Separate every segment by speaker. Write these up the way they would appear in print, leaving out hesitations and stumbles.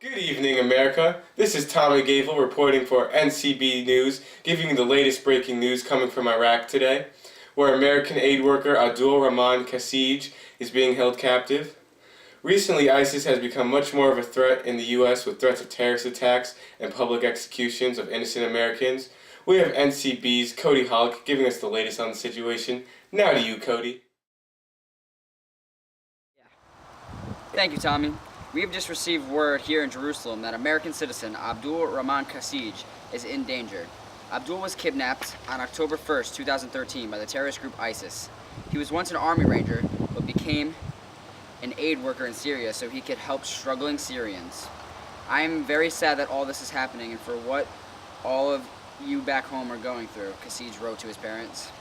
Speaker 1: Good evening, America. This is Tommy Gavel reporting for NCB News, giving you the latest breaking news coming from Iraq today, where American aid worker Abdul Rahman Kasij is being held captive. Recently, ISIS has become much more of a threat in the U.S. with threats of terrorist attacks and public executions of innocent Americans. We have NCB's Cody Hulk giving us the latest on the situation. Now to you, Cody.
Speaker 2: Thank you, Tommy. We have just received word here in Jerusalem that American citizen Abdul Rahman Kasij is in danger. Abdul was kidnapped on October 1st, 2013 by the terrorist group ISIS. He was once an army ranger, but became an aid worker in Syria so he could help struggling Syrians. I am very sad that all this is happening and for what all of you back home are going through, Kasij wrote to his parents.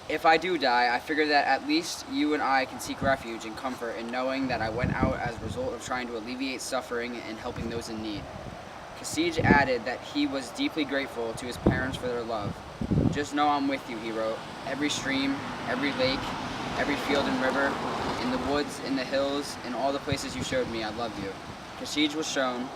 Speaker 2: If I do die, I figure that at least you and I can seek refuge and comfort in knowing that I went out as a result of trying to alleviate suffering and helping those in need. Kasij added that he was deeply grateful to his parents for their love. Just know I'm with you, he wrote. Every stream, every lake, every field and river, in the woods, in the hills, in all the places you showed me, I love you. Kasij was shown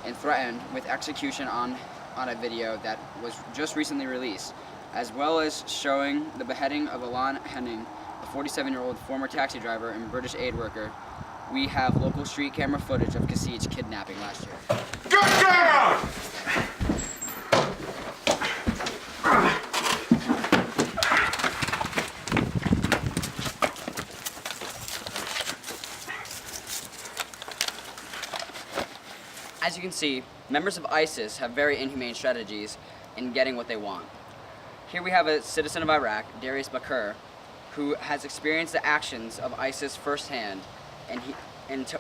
Speaker 2: and threatened with execution on a video that was just recently released, as well as showing the beheading of Alan Henning, a 47-year-old former taxi driver and British aid worker. We have local street camera footage of Kasij's kidnapping last year.
Speaker 1: Get down!
Speaker 2: As you can see, members of ISIS have very inhumane strategies in getting what they want. Here we have a citizen of Iraq, Darius Bakr, who has experienced the actions of ISIS firsthand, and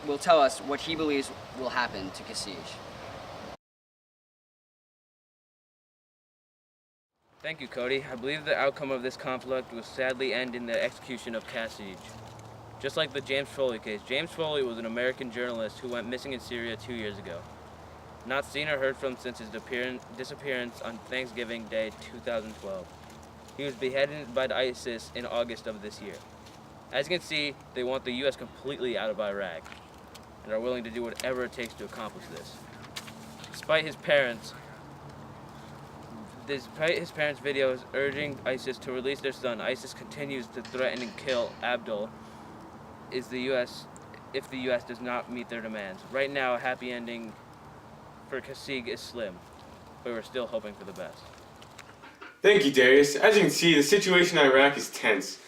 Speaker 2: will tell us what he believes will happen to Kasij.
Speaker 3: Thank you, Cody. I believe the outcome of this conflict will sadly end in the execution of Kasij. Just like the James Foley case, James Foley was an American journalist who went missing in Syria 2 years ago. Not seen or heard from since his disappearance on Thanksgiving Day 2012. He was beheaded by ISIS in August of this year. As you can see, they want the U.S. completely out of Iraq and are willing to do whatever it takes to accomplish this. Despite his parents' videos urging ISIS to release their son, ISIS continues to threaten and kill Abdul if the U.S. does not meet their demands. Right now, a happy ending for Kasij is slim, but we're still hoping for the best.
Speaker 1: Thank you, Darius. As you can see, the situation in Iraq is tense.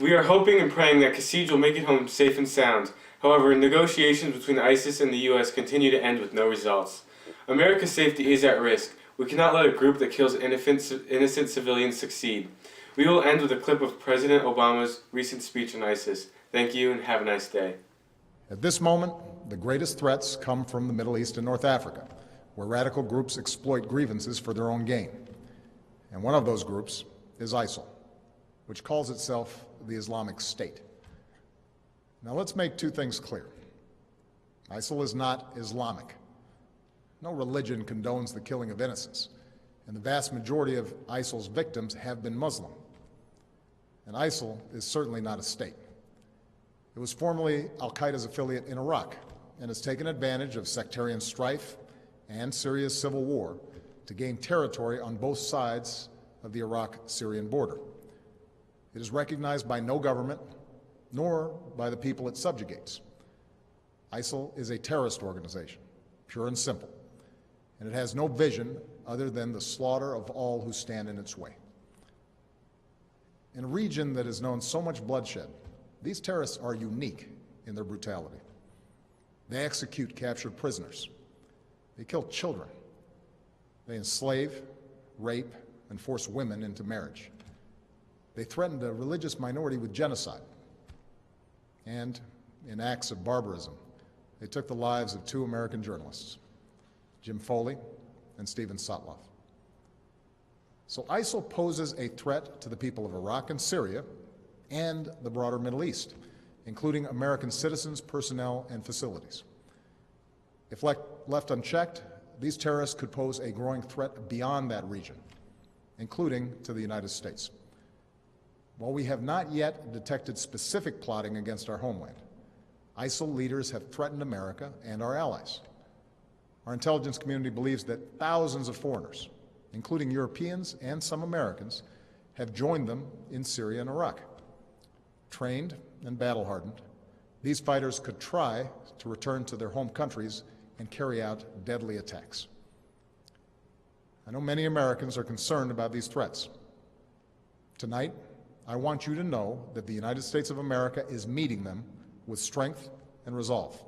Speaker 1: We are hoping and praying that Kasij will make it home safe and sound. However, negotiations between ISIS and the U.S. continue to end with no results. America's safety is at risk. We cannot let a group that kills innocent civilians succeed. We will end with a clip of President Obama's recent speech on ISIS. Thank you and have a nice day.
Speaker 4: At this moment, the greatest threats come from the Middle East and North Africa, where radical groups exploit grievances for their own gain. And one of those groups is ISIL, which calls itself the Islamic State. Now let's make two things clear. ISIL is not Islamic. No religion condones the killing of innocents, and the vast majority of ISIL's victims have been Muslim. And ISIL is certainly not a state. It was formerly al-Qaeda's affiliate in Iraq and has taken advantage of sectarian strife and Syria's civil war to gain territory on both sides of the Iraq-Syrian border. It is recognized by no government, nor by the people it subjugates. ISIL is a terrorist organization, pure and simple, and it has no vision other than the slaughter of all who stand in its way. In a region that has known so much bloodshed, these terrorists are unique in their brutality. They execute captured prisoners. They kill children. They enslave, rape, and force women into marriage. They threatened a religious minority with genocide. And in acts of barbarism, they took the lives of two American journalists, Jim Foley and Steven Sotloff. So ISIL poses a threat to the people of Iraq and Syria and the broader Middle East, including American citizens, personnel, and facilities. If left unchecked, these terrorists could pose a growing threat beyond that region, including to the United States. While we have not yet detected specific plotting against our homeland, ISIL leaders have threatened America and our allies. Our intelligence community believes that thousands of foreigners, including Europeans and some Americans, have joined them in Syria and Iraq. Trained and battle-hardened, these fighters could try to return to their home countries and carry out deadly attacks. I know many Americans are concerned about these threats. Tonight, I want you to know that the United States of America is meeting them with strength and resolve.